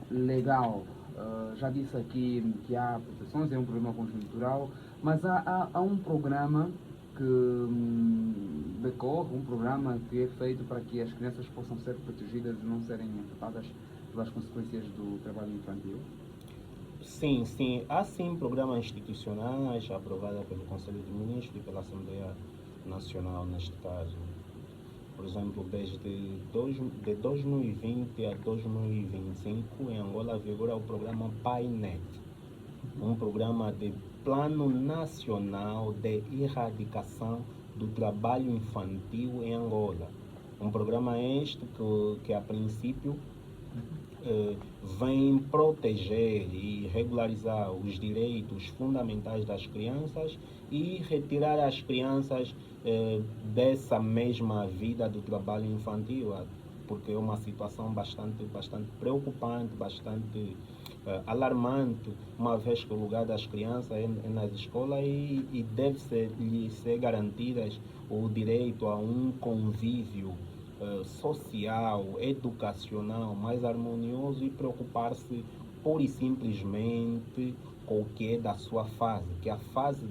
Legal. Já disse aqui que há proteções, é um problema conjuntural, mas há um programa que decorre, um programa que é feito para que as crianças possam ser protegidas e não serem afetadas pelas consequências do trabalho infantil. Sim, sim. Há sim programas institucionais aprovados pelo Conselho de Ministros e pela Assembleia Nacional, neste caso. Por exemplo, de 2020 a 2025, em Angola vigora o programa PAINET, um programa de Plano Nacional de Erradicação do Trabalho Infantil em Angola. Um programa este que a princípio vem proteger e regularizar os direitos fundamentais das crianças e retirar as crianças dessa mesma vida do trabalho infantil, porque é uma situação bastante preocupante, bastante alarmante, uma vez que o lugar das crianças é nas escolas e deve-lhes ser garantidas o direito a um convívio social, educacional mais harmonioso e preocupar-se pura e simplesmente com o que é da sua fase, que é a fase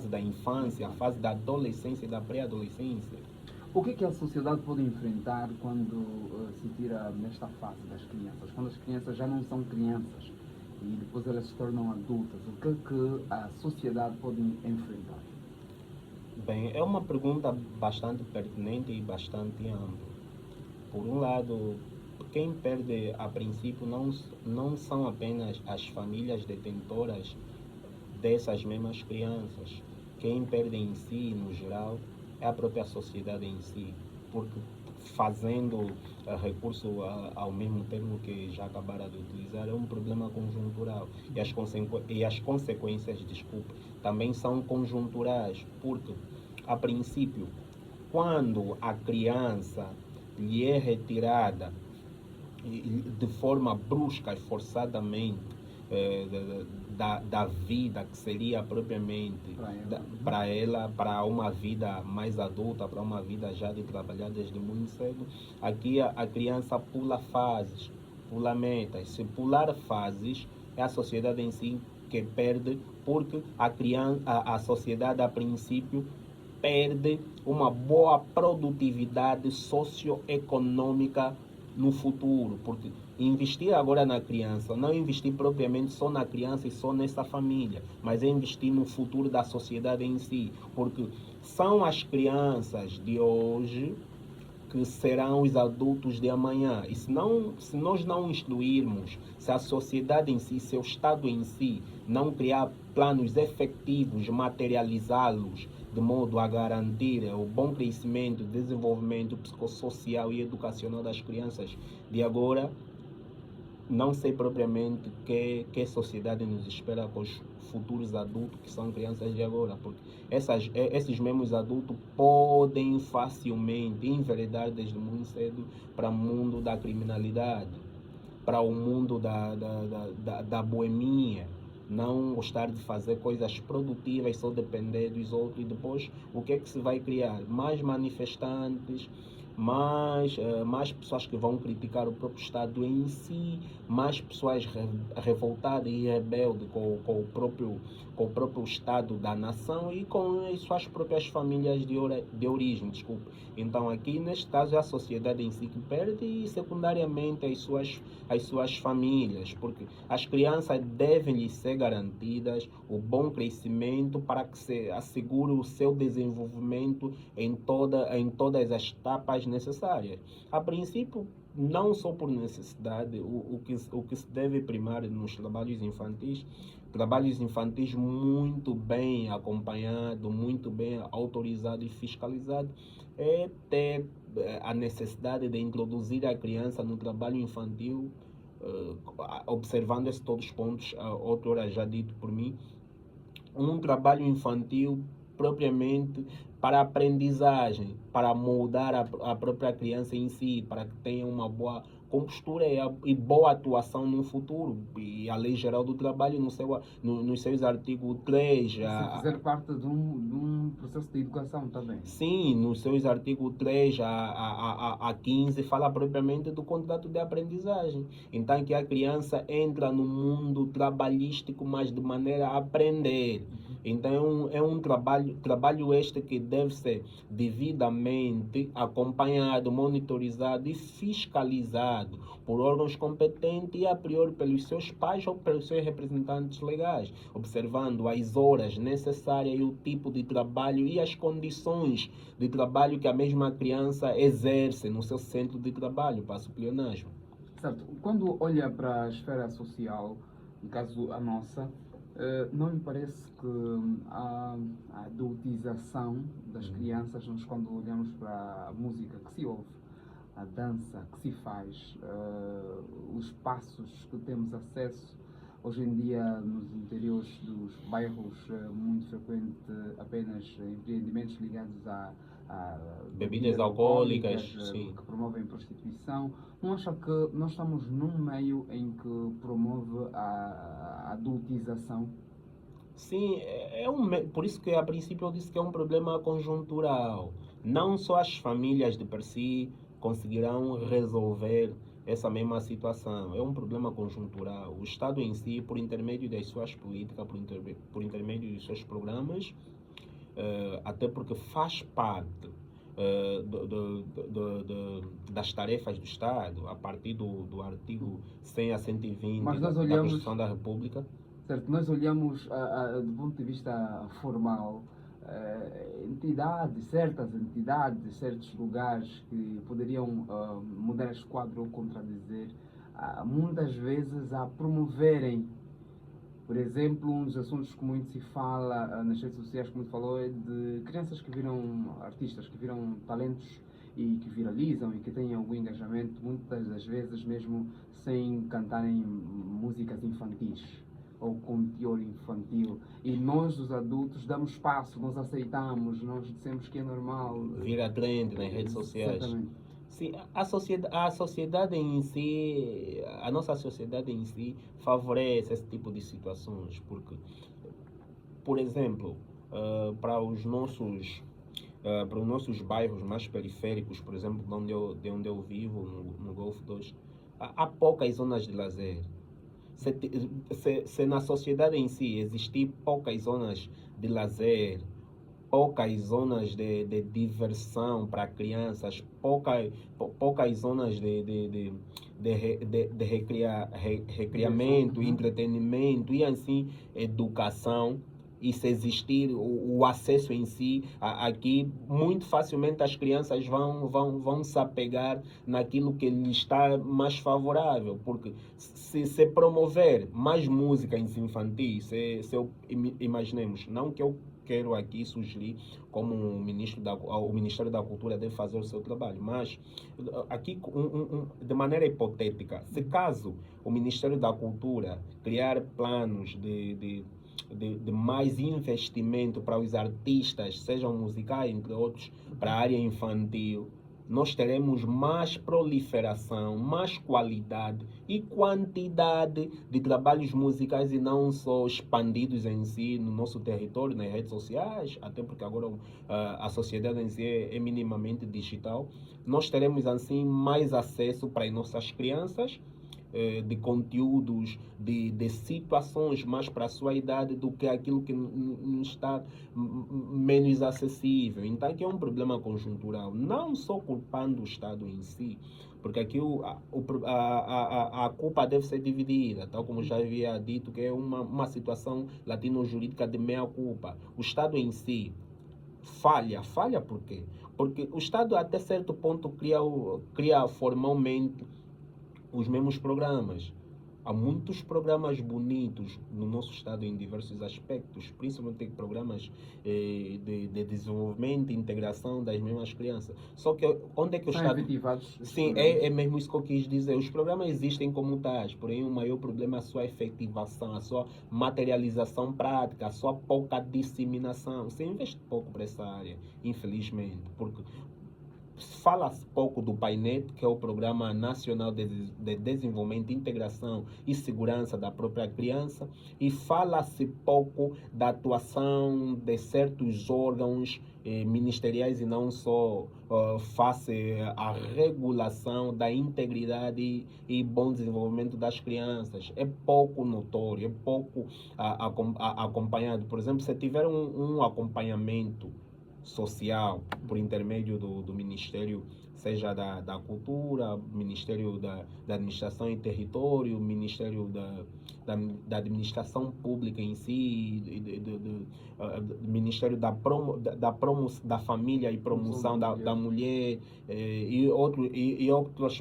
da infância, a fase da adolescência e da pré-adolescência. O que é que a sociedade pode enfrentar quando se tira nesta fase das crianças? Quando as crianças já não são crianças e depois elas se tornam adultas, o que é que a sociedade pode enfrentar? Bem, é uma pergunta bastante pertinente e bastante ampla. Por um lado, quem perde a princípio não são apenas as famílias detentoras dessas mesmas crianças. Quem perde em si, no geral, é a própria sociedade em si, porque fazendo recurso ao mesmo termo que já acabaram de utilizar, é um problema conjuntural. E as consequências, desculpe, também são conjunturais, porque, a princípio, quando a criança lhe é retirada de forma brusca e forçadamente da vida que seria propriamente para ela, para uma vida mais adulta, para uma vida já de trabalhar desde muito cedo, aqui a criança pula fases, pula metas. Se pular fases, é a sociedade em si que perde, porque a sociedade a princípio perde uma boa produtividade socioeconômica no futuro, porque investir agora na criança, não investir propriamente só na criança e só nessa família, mas é investir no futuro da sociedade em si, porque são as crianças de hoje que serão os adultos de amanhã. E se nós não instruirmos, se a sociedade em si, se o Estado em si, não criar planos efetivos, materializá-los, de modo a garantir o bom crescimento, desenvolvimento psicossocial e educacional das crianças de agora, não sei propriamente que sociedade nos espera com os futuros adultos que são crianças de agora, porque esses mesmos adultos podem facilmente enveredar desde muito cedo para o mundo da criminalidade, para o mundo da boemia, não gostar de fazer coisas produtivas, só depender dos outros, e depois o que é que se vai criar? Mais manifestantes, mais pessoas que vão criticar o próprio Estado em si, mais pessoas revoltadas e rebeldes com o próprio Estado da nação e com as suas próprias famílias de origem, desculpe. Então aqui neste caso é a sociedade em si que perde e secundariamente as suas famílias, porque as crianças devem lhes ser garantidas o bom crescimento para que se assegure o seu desenvolvimento em todas as etapas necessárias. A princípio, não só por necessidade, o que se deve primar nos trabalhos infantis muito bem acompanhado, muito bem autorizado e fiscalizado, é ter a necessidade de introduzir a criança no trabalho infantil, observando esses todos os pontos, outrora já dito por mim, um trabalho infantil propriamente para aprendizagem, para moldar a própria criança em si, para que tenha uma boa compostura e boa atuação no futuro. E a Lei Geral do Trabalho, nos seus artigos 3, Se fizer parte de um processo de educação também. sim, nos seus artigos 3 a 15, fala propriamente do contrato de aprendizagem. Então, que a criança entra no mundo trabalhístico, mas de maneira a aprender. Então, é um trabalho este que deve ser devidamente acompanhado, monitorizado e fiscalizado por órgãos competentes e, a priori, pelos seus pais ou pelos seus representantes legais, observando as horas necessárias e o tipo de trabalho e as condições de trabalho que a mesma criança exerce no seu centro de trabalho. Passo o pleonasmo. Certo. Quando olha para a esfera social, no caso a nossa, não lhe parece que a adultização das crianças, nós quando olhamos para a música que se ouve, a dança que se faz, os passos que temos acesso, hoje em dia nos interiores dos bairros, muito frequente apenas empreendimentos ligados a bebidas alcoólicas, que promovem prostituição. Não acha que nós estamos num meio em que promove a adultização? Sim, por isso que a princípio eu disse que é um problema conjuntural. Não só as famílias de per si conseguirão resolver essa mesma situação. É um problema conjuntural. O Estado em si, por intermédio das suas políticas, por intermédio dos seus programas, até porque faz parte das tarefas do Estado, a partir do artigo 100 a 120 da Constituição da República. Certo, nós olhamos do ponto de vista formal, certas entidades, certos lugares que poderiam mudar esse quadro ou contradizer, muitas vezes a promoverem. Por exemplo, um dos assuntos que muito se fala nas redes sociais, como falou, é de crianças que viram artistas, que viram talentos e que viralizam e que têm algum engajamento, muitas das vezes mesmo sem cantarem músicas infantis ou com teor infantil. E nós, os adultos, damos espaço, nós aceitamos, nós dizemos que é normal. Vira trend nas redes sociais. Exatamente. Sim, a sociedade em si, a nossa sociedade em si, favorece esse tipo de situações, porque, por exemplo, para os nossos bairros mais periféricos, por exemplo, de onde eu vivo, no Golfo 2, há poucas zonas de lazer. Se na sociedade em si existir poucas zonas de lazer, poucas zonas de diversão para crianças, poucas zonas de recriamento, entretenimento e assim educação, e se existir o acesso em si, aqui muito facilmente as crianças vão se apegar naquilo que lhes está mais favorável, porque se promover mais músicas infantis, imaginemos, não que eu quero aqui sugerir como o Ministério da Cultura deve fazer o seu trabalho, mas aqui de maneira hipotética, se caso o Ministério da Cultura criar planos de mais investimento para os artistas, sejam musicais, entre outros, para a área infantil, nós teremos mais proliferação, mais qualidade e quantidade de trabalhos musicais e não só expandidos em si no nosso território, nas redes sociais, até porque agora a sociedade em si é minimamente digital. Nós teremos assim mais acesso para as nossas crianças, de conteúdos, de situações mais para a sua idade do que aquilo que nos está menos acessível. Então, aqui é um problema conjuntural, não só culpando o Estado em si, porque aqui a culpa deve ser dividida, tal como já havia dito, que é uma situação latino-jurídica de meia-culpa. O Estado em si falha por quê? Porque o Estado até certo ponto cria formalmente os mesmos programas. Há muitos programas bonitos no nosso estado em diversos aspectos, principalmente programas de desenvolvimento e integração das mesmas crianças. Só que onde é que o Estado... efetivados? Sim, é mesmo isso que eu quis dizer. Os programas existem como tais, porém o maior problema é a sua efetivação, a sua materialização prática, a sua pouca disseminação. Você investe pouco para essa área, infelizmente, porque Fala-se pouco do PAINET, que é o Programa Nacional de Desenvolvimento, Integração e Segurança da própria criança, e fala-se pouco da atuação de certos órgãos ministeriais e não só face à regulação da integridade e bom desenvolvimento das crianças. É pouco notório, é pouco acompanhado. Por exemplo, se tiver um acompanhamento social por intermédio do Ministério, seja da Cultura, Ministério da Administração e Território, Ministério da Administração Pública em si, Ministério da Família e Promoção da Mulher e outras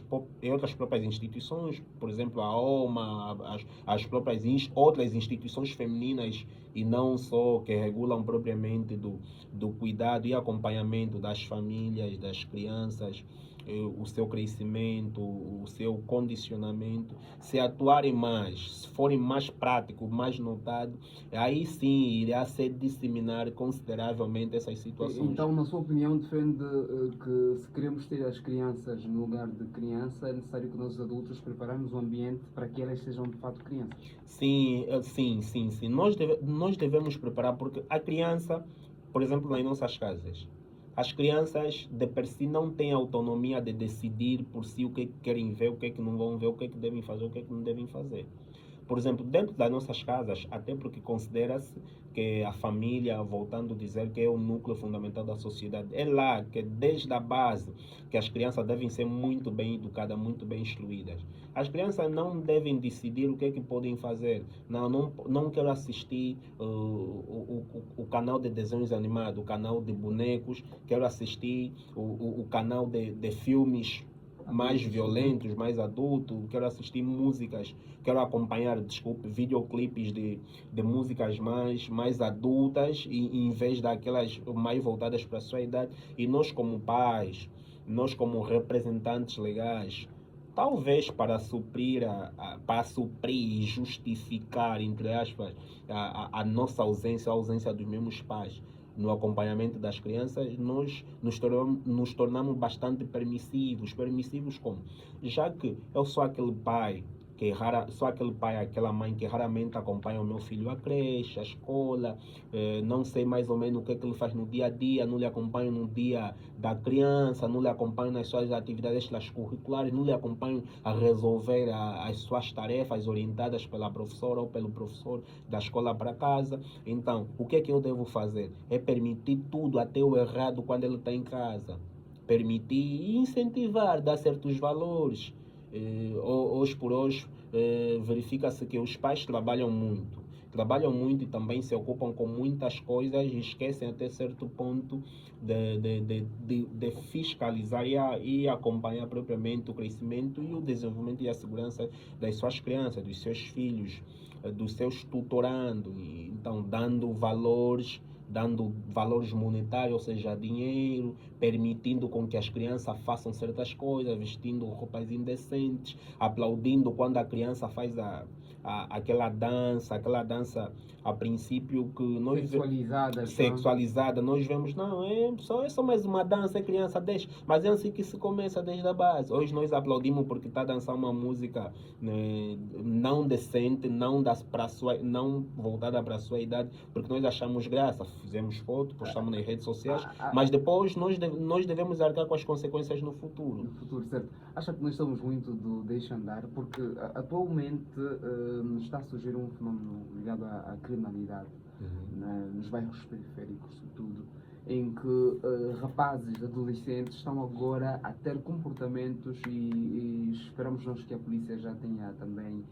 próprias instituições, por exemplo, a OMA, as próprias outras instituições femininas e não só que regulam propriamente do cuidado e acompanhamento das famílias, das crianças, o seu crescimento, o seu condicionamento, se atuarem mais, se forem mais práticos, mais notados, aí sim irá se disseminar consideravelmente essas situações. Então, na sua opinião, defende que se queremos ter as crianças no lugar de criança, é necessário que nós adultos preparemos o ambiente para que elas sejam de fato crianças? Sim. Nós devemos preparar, porque a criança, por exemplo, nas nossas casas, as crianças de per si não têm autonomia de decidir por si o que querem ver, o que não vão ver, o que devem fazer, o que não devem fazer. Por exemplo, dentro das nossas casas, até porque considera-se que a família, voltando a dizer que é o núcleo fundamental da sociedade, é lá que desde a base que as crianças devem ser muito bem educadas, muito bem instruídas. As crianças não devem decidir o que podem fazer. Não quero assistir o canal de desenhos animados, o canal de bonecos, quero assistir o canal de filmes mais violentos, mais adultos, quero assistir músicas, quero acompanhar, videoclipes de músicas mais adultas, em vez daquelas mais voltadas para a sua idade. E nós como pais, nós como representantes legais, talvez para suprir e justificar, entre aspas, a nossa ausência, a ausência dos mesmos pais no acompanhamento das crianças, nós nos tornamos bastante permissivos. Permissivos como? Já que eu sou aquele pai aquela mãe que raramente acompanha o meu filho à creche, à escola, não sei mais ou menos o que ele faz no dia a dia, não lhe acompanho no dia da criança, não lhe acompanho nas suas atividades extracurriculares, não lhe acompanho a resolver as suas tarefas orientadas pela professora ou pelo professor da escola para casa. Então, o que eu devo fazer? É permitir tudo, até o errado, quando ele está em casa. Permitir e incentivar, dar certos valores. Hoje por hoje, verifica-se que os pais trabalham muito e também se ocupam com muitas coisas e esquecem até certo ponto de fiscalizar e acompanhar propriamente o crescimento e o desenvolvimento e a segurança das suas crianças, dos seus filhos, dos seus tutorandos. Então, dando valores monetários, ou seja, dinheiro, permitindo com que as crianças façam certas coisas, vestindo roupas indecentes, aplaudindo quando a criança faz aquela dança a princípio que nós sexualizada, nós vemos, não, é só mais uma dança, criança deixa, mas é assim que se começa desde a base. Hoje nós aplaudimos porque está a dançar uma música, né, não decente, não voltada para a sua idade, porque nós achamos graça, fizemos foto, postamos nas redes sociais, mas depois nós devemos arcar com as consequências no futuro. No futuro, certo. Acha que nós estamos muito do deixa andar, porque atualmente está a surgir um fenómeno ligado à criminalidade, nos bairros periféricos, sobretudo, em que rapazes, adolescentes estão agora a ter comportamentos e esperamos nós que a polícia já tenha também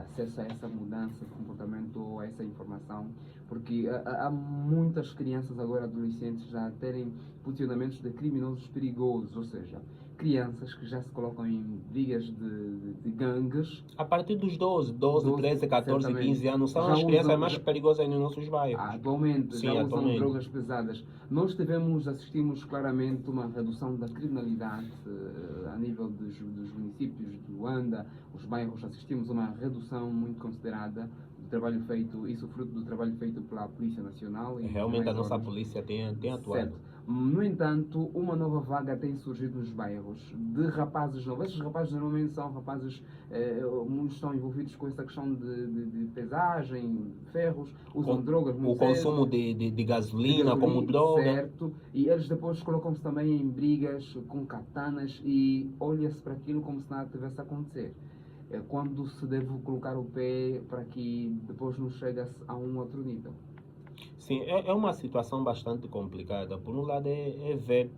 acesso a essa mudança de comportamento ou a essa informação, porque há muitas crianças agora, adolescentes, já a terem posicionamentos de criminosos perigosos, ou seja, crianças que já se colocam em brigas de gangues. A partir dos 12, 13, 14, certamente. 15 anos, são já as crianças mais perigosas nos nossos bairros. Atualmente, sim, já usam drogas pesadas. Nós assistimos claramente uma redução da criminalidade a nível dos municípios de Luanda, os bairros, assistimos a uma redução muito considerada do trabalho feito, isso fruto do trabalho feito pela Polícia Nacional. Realmente a nossa polícia tem atuado. Certo. No entanto, uma nova vaga tem surgido nos bairros de rapazes novos. Esses rapazes normalmente são rapazes, muitos estão envolvidos com essa questão de pesagem, ferros, usam drogas O muito consumo cedo, de de gasolina como gasolina, droga. certo, e eles depois colocam-se também em brigas com katanas e olha-se para aquilo como se nada tivesse a acontecer. É quando se deve colocar o pé para que depois não chegue a um outro nível. Sim, é uma situação bastante complicada. Por um lado, é ver,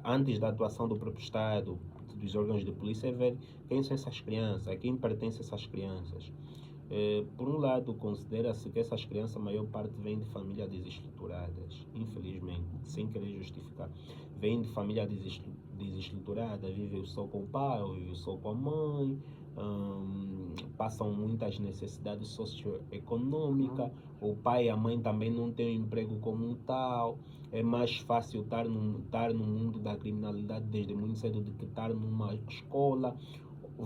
antes da atuação do próprio Estado, dos órgãos de polícia, é ver quem são essas crianças, a quem pertencem essas crianças. Por um lado, considera-se que essas crianças, a maior parte, vêm de famílias desestruturadas, infelizmente, sem querer justificar. Vêm de famílias desestruturadas, vivem só com o pai, ou vivem só com a mãe, passam muitas necessidades socioeconômicas, o pai e a mãe também não têm um emprego como tal. É mais fácil estar no mundo da criminalidade desde muito cedo do que estar numa escola.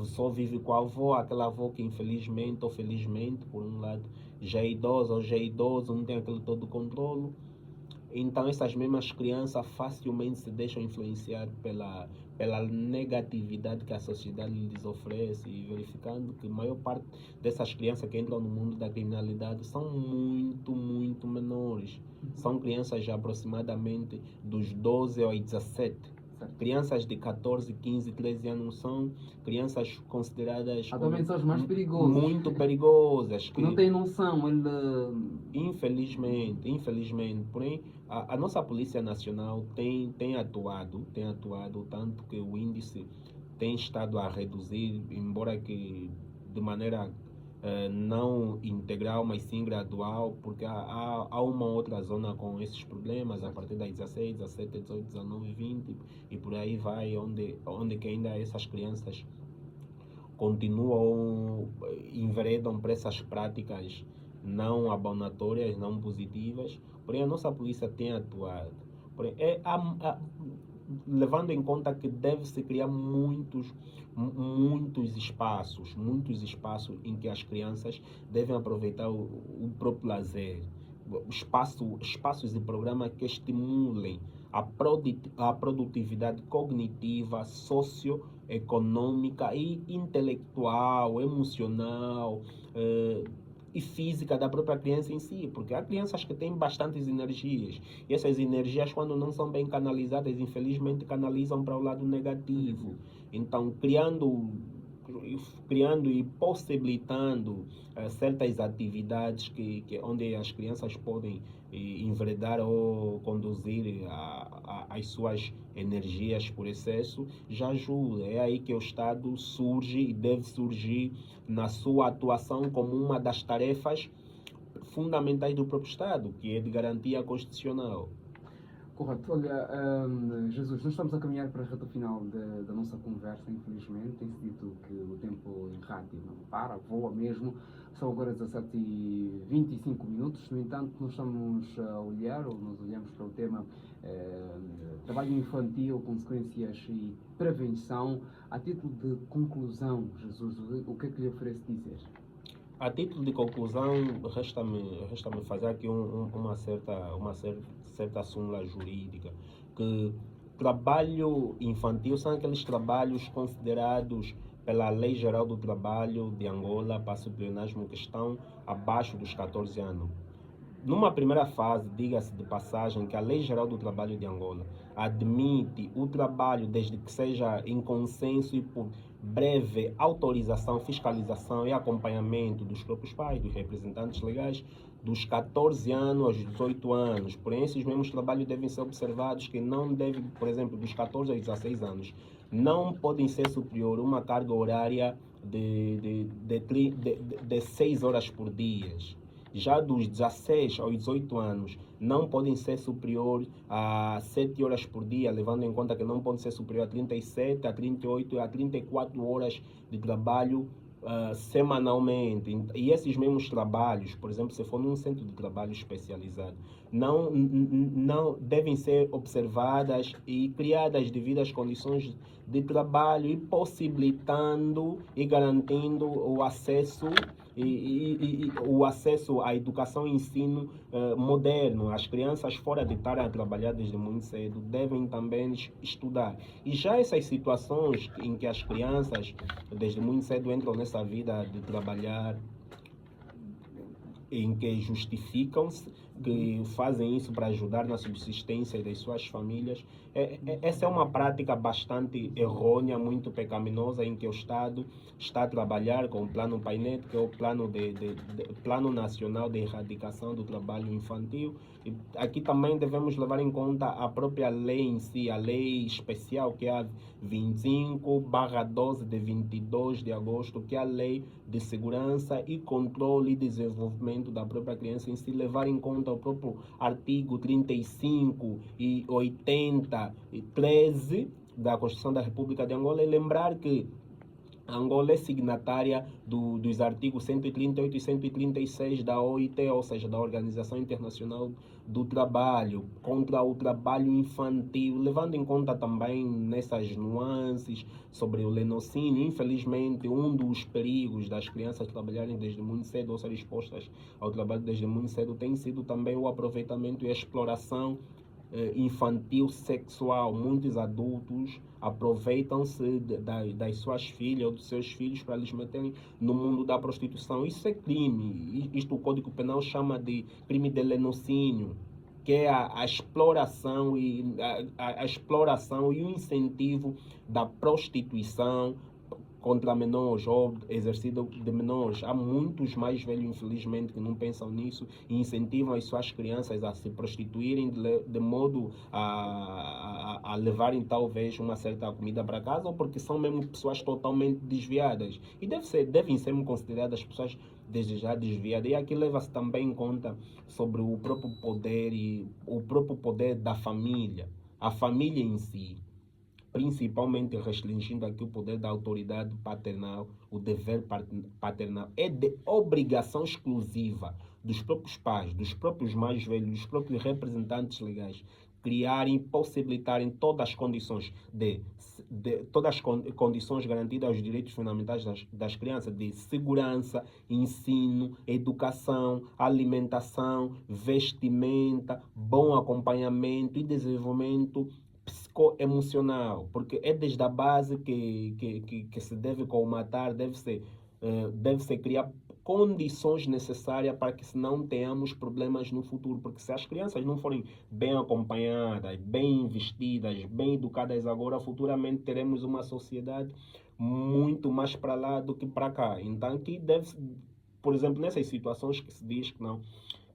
Só vive com a avó, aquela avó que infelizmente ou felizmente, por um lado, já é idosa ou já é idoso, não tem aquele todo controle. Então essas mesmas crianças facilmente se deixam influenciar pela negatividade que a sociedade lhes oferece, e verificando que a maior parte dessas crianças que entram no mundo da criminalidade são muito menores. São crianças já aproximadamente dos 12 aos 17. Crianças de 14, 15, 13 anos são crianças consideradas Atualmente são os mais perigosos. muito perigosas. Que não tem noção. Infelizmente. Porém, a nossa Polícia Nacional tem atuado, tanto que o índice tem estado a reduzir, embora que de maneira não integral, mas sim gradual, porque há uma outra zona com esses problemas, a partir das 16, 17, 18, 19, 20, e por aí vai, onde que ainda essas crianças continuam, enveredam para essas práticas não abonatórias, não positivas. Porém, a nossa polícia tem atuado. Porém, levando em conta que deve-se criar muitos espaços em que as crianças devem aproveitar o próprio lazer, espaços de programa que estimulem a produtividade cognitiva, socioeconômica e intelectual, emocional, e física da própria criança em si, porque há crianças que têm bastantes energias, e essas energias, quando não são bem canalizadas, infelizmente canalizam para o lado negativo. Então, criando e possibilitando certas atividades onde as crianças podem enveredar ou conduzir as suas energias por excesso, já ajuda. É aí que o Estado surge e deve surgir na sua atuação como uma das tarefas fundamentais do próprio Estado, que é de garantia constitucional. Correto. Olha, Jesus, nós estamos a caminhar para a reta final da nossa conversa, infelizmente. Tem-se dito que o tempo em rádio não para, voa mesmo. São agora 17h25. No entanto, nós estamos a olhar, ou nós olhamos para o tema trabalho infantil, consequências e prevenção. A título de conclusão, Jesus, o que é que lhe oferece dizer? A título de conclusão, resta-me fazer aqui uma certa súmula jurídica, que trabalho infantil são aqueles trabalhos considerados pela Lei Geral do Trabalho de Angola para pleonasmo que estão abaixo dos 14 anos. Numa primeira fase, diga-se de passagem que a Lei Geral do Trabalho de Angola admite o trabalho desde que seja em consenso e por breve autorização, fiscalização e acompanhamento dos próprios pais, dos representantes legais, dos 14 anos aos 18 anos. Porém, esses mesmos trabalhos devem ser observados que não devem, por exemplo, dos 14 aos 16 anos, não podem ser superior a uma carga horária de 6 horas por dia. Já dos 16 aos 18 anos, não podem ser superior a 7 horas por dia, levando em conta que não podem ser superior a 37, a 38 e a 34 horas de trabalho semanalmente. E esses mesmos trabalhos, por exemplo, se for num centro de trabalho especializado, não devem ser observadas e criadas devidas condições de trabalho e possibilitando e garantindo o acesso o acesso à educação e ensino moderno. As crianças, fora de estarem a trabalhar desde muito cedo, devem também estudar. E já essas situações em que as crianças, desde muito cedo, entram nessa vida de trabalhar, em que justificam-se, que fazem isso para ajudar na subsistência das suas famílias. Essa é uma prática bastante errônea, muito pecaminosa, em que o Estado está a trabalhar com o Plano Painet, que é o Plano Nacional de Erradicação do Trabalho Infantil. E aqui também devemos levar em conta a própria lei em si, a lei especial, que é a 25/12 de 22 de agosto, que é a lei de segurança e controle e desenvolvimento da própria criança em si, levar em conta o próprio artigo 35 e 83 da Constituição da República de Angola, e lembrar que Angola é signatária dos artigos 138 e 136 da OIT, ou seja, da Organização Internacional do Trabalho, contra o trabalho infantil, levando em conta também nessas nuances sobre o lenocínio. Infelizmente, um dos perigos das crianças trabalharem desde muito cedo ou serem expostas ao trabalho desde muito cedo tem sido também o aproveitamento e a exploração infantil sexual. Muitos adultos aproveitam-se das suas filhas ou dos seus filhos para lhes meterem no mundo da prostituição. Isso é crime. Isto o Código Penal chama de crime de lenocínio, que é a exploração a exploração e o incentivo da prostituição contra menores ou exercido de menores. Há muitos mais velhos, infelizmente, que não pensam nisso e incentivam as suas crianças a se prostituírem de modo a levarem talvez uma certa comida para casa, ou porque são mesmo pessoas totalmente desviadas. E devem ser consideradas pessoas desde já desviadas. E aqui leva-se também em conta sobre o próprio poder e o próprio poder da família, a família em si, principalmente restringindo aqui o poder da autoridade paternal. O dever paternal é de obrigação exclusiva dos próprios pais, dos próprios mais velhos, dos próprios representantes legais, criarem, possibilitarem todas as condições condições garantidas aos direitos fundamentais das crianças, de segurança, ensino, educação, alimentação, vestimenta, bom acompanhamento e desenvolvimento psicoemocional, porque é desde a base que se deve colmatar, deve-se criar condições necessárias para que não tenhamos problemas no futuro, porque se as crianças não forem bem acompanhadas, bem investidas, bem educadas agora, futuramente teremos uma sociedade muito mais para lá do que para cá. Então aqui deve, por exemplo, nessas situações que se diz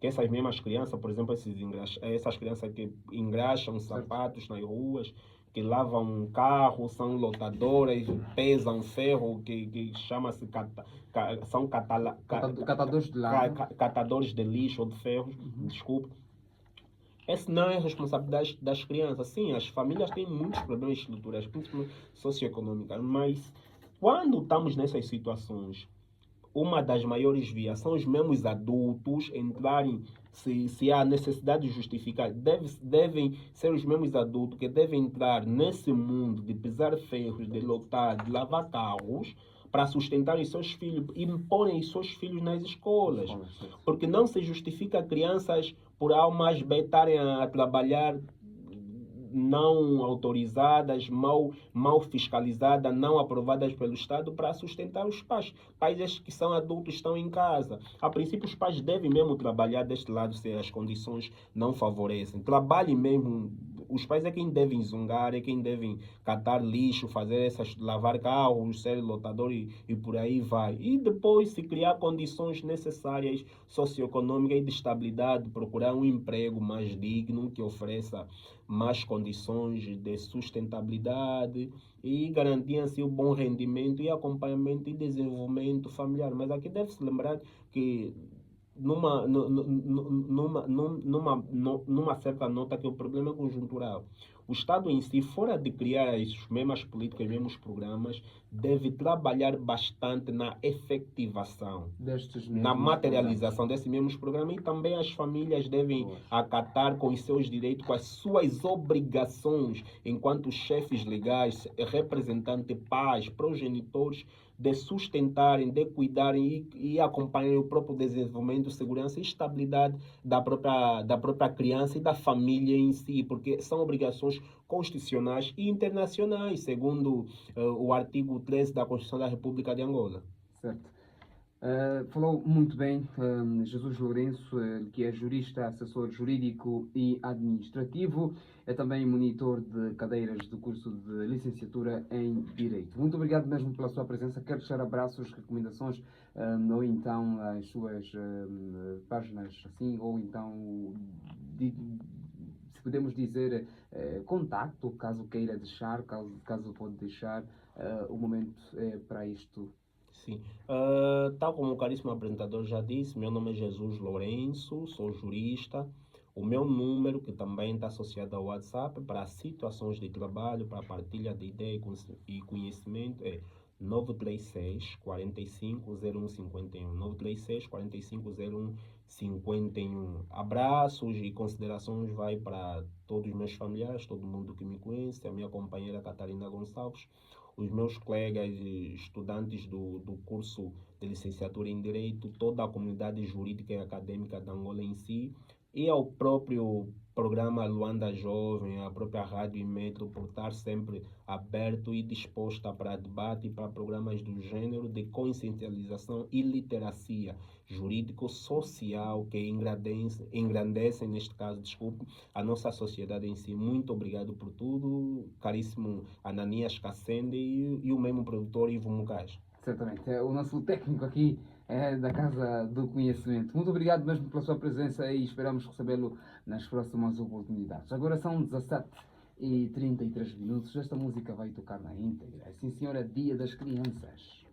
que essas mesmas crianças, por exemplo, essas crianças que engraxam sapatos nas ruas, que lavam carro, são lotadoras, pesam ferro, que chama-se são Catadores de lado. catadores de lixo ou de ferros, desculpe. Essa não é a responsabilidade das crianças. Sim, as famílias têm muitos problemas estruturais, principalmente socioeconômicos, mas quando estamos nessas situações, uma das maiores vias são os mesmos adultos entrarem, se há necessidade de justificar, devem ser os mesmos adultos que devem entrar nesse mundo de pisar ferros, de lotar, de lavar carros, para sustentar os seus filhos e imporem os seus filhos nas escolas. Porque não se justifica crianças por almas B estarem a trabalhar não autorizadas, mal fiscalizadas, não aprovadas pelo Estado para sustentar os pais. Pais estes que são adultos estão em casa. A princípio, os pais devem mesmo trabalhar deste lado se as condições não favorecem. Trabalhem mesmo. Os pais é quem devem zungar, é quem devem catar lixo, lavar carros, ser lotador e por aí vai. E depois, se criar condições necessárias socioeconômicas e de estabilidade, procurar um emprego mais digno que ofereça mais condições de sustentabilidade e garantir assim o bom rendimento e acompanhamento e desenvolvimento familiar. Mas aqui deve-se lembrar que numa certa nota que o problema é conjuntural. O Estado em si, fora de criar as mesmas políticas, os mesmos programas, deve trabalhar bastante na efetivação, Destes na mesmos materialização desses mesmos programas, e também as famílias devem programas. acatar com os seus direitos, com as suas obrigações enquanto chefes legais, representantes, pais, progenitores, de sustentarem, de cuidarem e acompanharem o próprio desenvolvimento, segurança e estabilidade da própria criança e da família em si, porque são obrigações constitucionais e internacionais, segundo o artigo 13 da Constituição da República de Angola. Certo. Falou muito bem Jesus Lourenço, que é jurista, assessor jurídico e administrativo, é também monitor de cadeiras do curso de licenciatura em Direito. Muito obrigado mesmo pela sua presença. Quero deixar abraços, recomendações, ou então as suas páginas, assim, ou então, se podemos dizer, contacto, caso queira deixar, caso pode deixar, o momento é para isto. Sim. Tal como o caríssimo apresentador já disse, meu nome é Jesus Lourenço, sou jurista. O meu número, que também está associado ao WhatsApp, para situações de trabalho, para partilha de ideia e conhecimento, é 936 45 01 51. 936 45 01 51. Abraços e considerações vai para todos os meus familiares, todo mundo que me conhece, a minha companheira Catarina Gonçalves, os meus colegas e estudantes do curso de licenciatura em Direito, toda a comunidade jurídica e acadêmica da Angola em si, e ao próprio programa Luanda Jovem, a própria Rádio e Metro, por estar sempre aberto e disposta para debate e para programas do gênero de consciencialização e literacia jurídico-social que engrandecem, neste caso, desculpe, a nossa sociedade em si. Muito obrigado por tudo, caríssimo Ananias Cassende e o mesmo produtor Ivo Mucais. Certamente, é o nosso técnico aqui da Casa do Conhecimento. Muito obrigado mesmo pela sua presença e esperamos recebê-lo nas próximas oportunidades. Agora são 17h33. Esta música vai tocar na íntegra. Sim, senhora, Dia das Crianças.